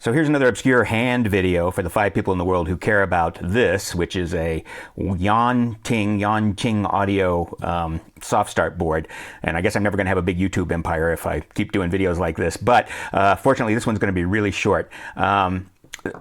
So here's another obscure hand video for the 5 people in the world who care about this, which is a Yuan-Jing audio soft start board. And I guess I'm never going to have a big YouTube empire if I keep doing videos like this. But fortunately, this one's going to be really short.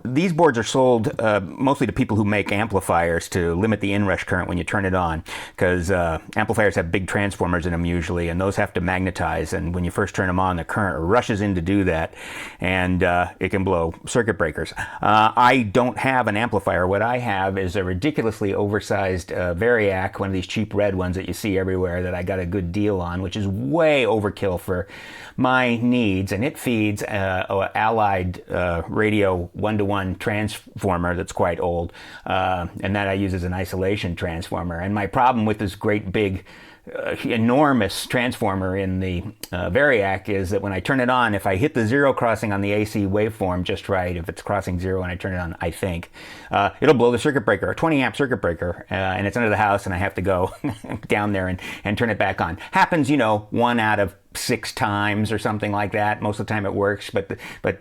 These boards are sold mostly to people who make amplifiers to limit the inrush current when you turn it on, because amplifiers have big transformers in them usually, and those have to magnetize, and when you first turn them on, the current rushes in to do that, and it can blow circuit breakers. I don't have an amplifier. What I have is a ridiculously oversized Variac, one of these cheap red ones that you see everywhere that I got a good deal on, which is way overkill for my needs, and it feeds an Allied radio 1-to-1 transformer that's quite old, and that I use as an isolation transformer. And my problem with this great big enormous transformer in the Variac is that when I turn it on, if I hit the zero crossing on the AC waveform just right, if it's crossing zero and I turn it on, I think, it'll blow the circuit breaker, a 20 amp circuit breaker, and it's under the house and I have to go down there and turn it back on. Happens, you know, 1 out of 6 times or something like that. Most of the time it works, but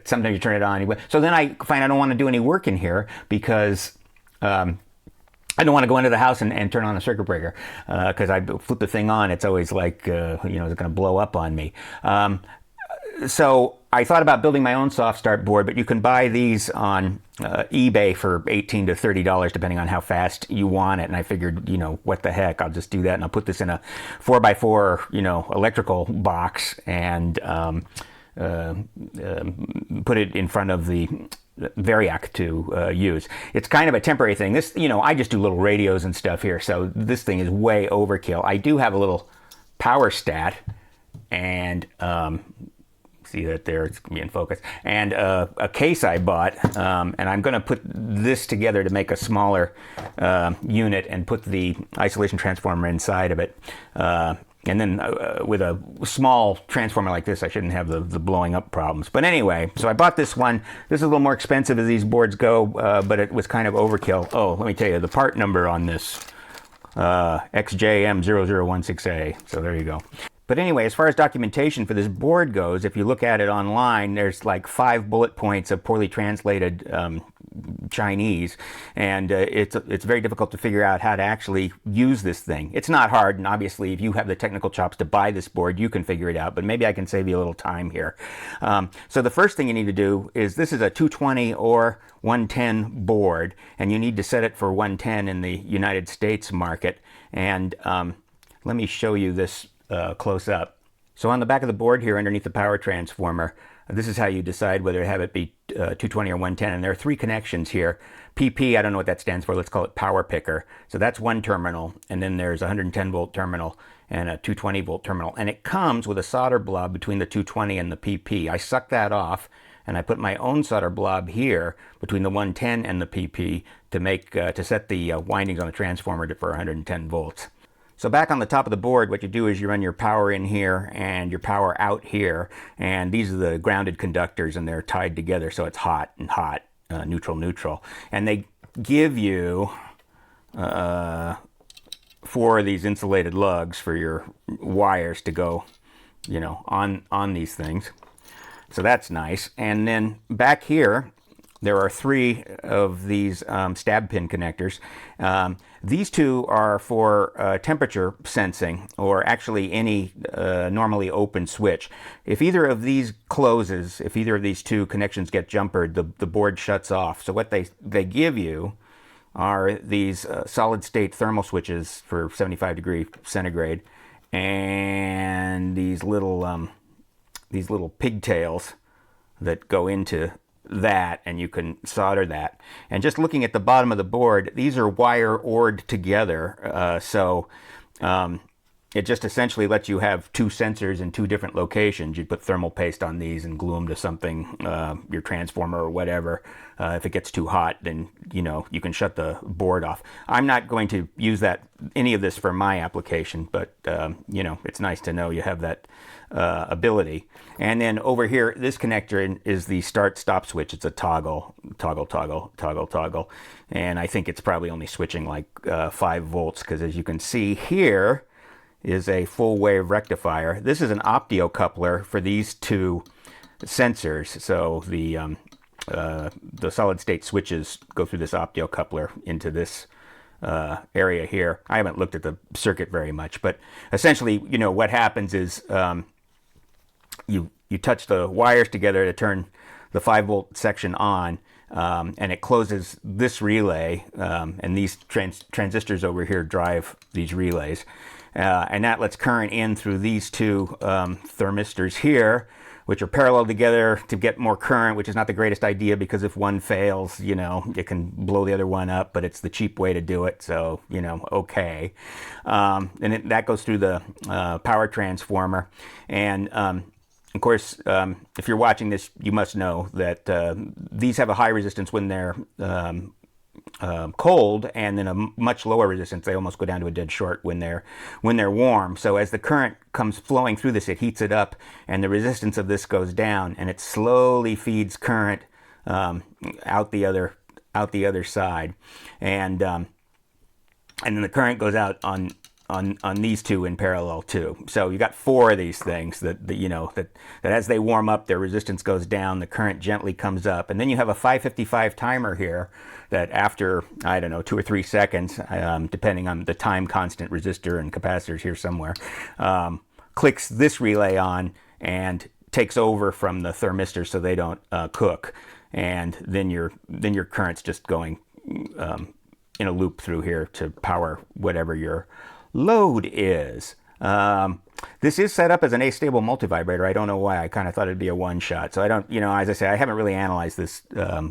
sometimes you turn it on. So then I find I don't want to do any work in here because I don't want to go into the house and turn on the circuit breaker because I flip the thing on. It's always like, you know, it's going to blow up on me. So I thought about building my own soft start board, but you can buy these on eBay for $18 to $30 depending on how fast you want it. And I figured, you know, what the heck, I'll just do that, and I'll put this in a 4x4, you know, electrical box and put it in front of the Variac to use. It's kind of a temporary thing. This, you know, I just do little radios and stuff here, so this thing is way overkill. I do have a little power stat, and see that there, it's gonna be in focus, and a case I bought, and I'm going to put this together to make a smaller unit and put the isolation transformer inside of it. And then with a small transformer like this, I shouldn't have the blowing up problems. But anyway, so I bought this one. This is a little more expensive as these boards go, but it was kind of overkill. Oh, let me tell you, the part number on this, XJM0016A. So there you go. But anyway, as far as documentation for this board goes, if you look at it online, there's like 5 bullet points of poorly translated Chinese, and it's very difficult to figure out how to actually use this thing. It's not hard, and obviously if you have the technical chops to buy this board, you can figure it out, but maybe I can save you a little time here. So the first thing you need to do is, this is a 220 or 110 board, and you need to set it for 110 in the United States market. And let me show you this close up. So on the back of the board here, underneath the power transformer, this is how you decide whether to have it be 220 or 110. And there are 3 connections here. PP, I don't know what that stands for. Let's call it power picker. So that's one terminal. And then there's a 110 volt terminal and a 220 volt terminal. And it comes with a solder blob between the 220 and the PP. I suck that off, and I put my own solder blob here between the 110 and the PP to make to set the windings on the transformer for 110 volts. So back on the top of the board, what you do is you run your power in here and your power out here, and these are the grounded conductors, and they're tied together, so it's hot and hot, neutral, neutral. And they give you 4 of these insulated lugs for your wires to go, you know, on these things. So that's nice. And then back here, there are 3 of these stab pin connectors. These 2 are for temperature sensing, or actually any normally open switch. If either of these closes, if either of these 2 connections get jumpered, the board shuts off. So what they give you are these solid state thermal switches for 75 centigrade, and these little pigtails that go into that, and you can solder that. And just looking at the bottom of the board, these are wire ored together, so it just essentially lets you have 2 sensors in 2 different locations. You put thermal paste on these and glue them to something, your transformer or whatever. If it gets too hot, then, you know, you can shut the board off. I'm not going to use any of this for my application, but you know, it's nice to know you have that ability. And then over here, this connector is the start-stop switch. It's a toggle, and I think it's probably only switching like 5 volts, because as you can see here is a full wave rectifier. This is an optio coupler for these 2 sensors. So the the solid state switches go through this optiocoupler into this area here. I haven't looked at the circuit very much, but essentially, you know, what happens is you touch the wires together to turn the 5-volt section on, and it closes this relay, and these transistors over here drive these relays, and that lets current in through these two thermistors here, which are parallel together to get more current, which is not the greatest idea because if one fails, you know, it can blow the other one up, but it's the cheap way to do it, so, you know, okay. And that goes through the power transformer, and of course, if you're watching this, you must know that these have a high resistance when they're cold, and then a much lower resistance. They almost go down to a dead short when they're warm. So as the current comes flowing through this, it heats it up, and the resistance of this goes down, and it slowly feeds current out the other side, and then the current goes out on these two in parallel too. So you got 4 of these things that you know that as they warm up, their resistance goes down, the current gently comes up, and then you have a 555 timer here that after, I don't know, 2 or 3 seconds, depending on the time constant resistor and capacitors here somewhere, clicks this relay on and takes over from the thermistor so they don't cook, and then your current's just going in a loop through here to power whatever your load is. This is set up as an astable multivibrator. I don't know why. I kind of thought it'd be a one-shot. So I don't, you know, as I say, I haven't really analyzed this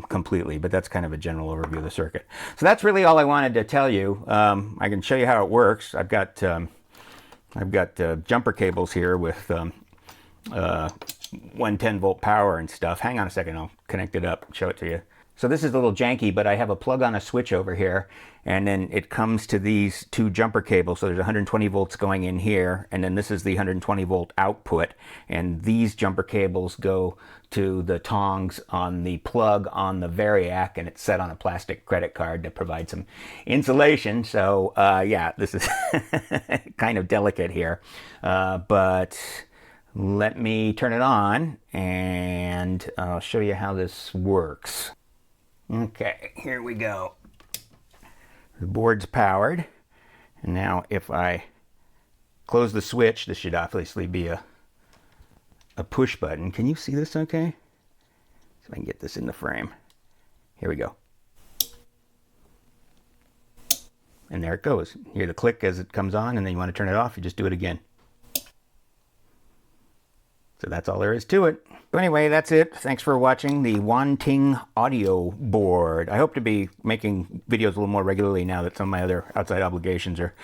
completely, but that's kind of a general overview of the circuit. So that's really all I wanted to tell you. I can show you how it works. I've got jumper cables here with 110-volt power and stuff. Hang on a second. I'll connect it up and show it to you. So this is a little janky, but I have a plug on a switch over here, and then it comes to these 2 jumper cables. So there's 120 volts going in here, and then this is the 120 volt output, and these jumper cables go to the tongs on the plug on the Variac, and it's set on a plastic credit card to provide some insulation. So yeah, this is kind of delicate here, but let me turn it on and I'll show you how this works. Okay, here we go. The board's powered, and now if I close the switch, this should obviously be a push button. Can you see this okay? See if I can get this in the frame. Here we go. And there it goes. You hear the click as it comes on, and then you want to turn it off, you just do it again. So that's all there is to it. So anyway, that's it. Thanks for watching the Yuanjing audio board. I hope to be making videos a little more regularly now that some of my other outside obligations are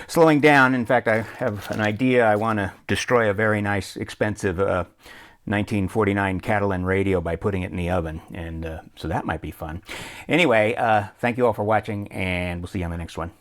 slowing down. In fact, I have an idea. I want to destroy a very nice, expensive 1949 Catalan radio by putting it in the oven. And so that might be fun. Anyway, thank you all for watching, and we'll see you on the next one.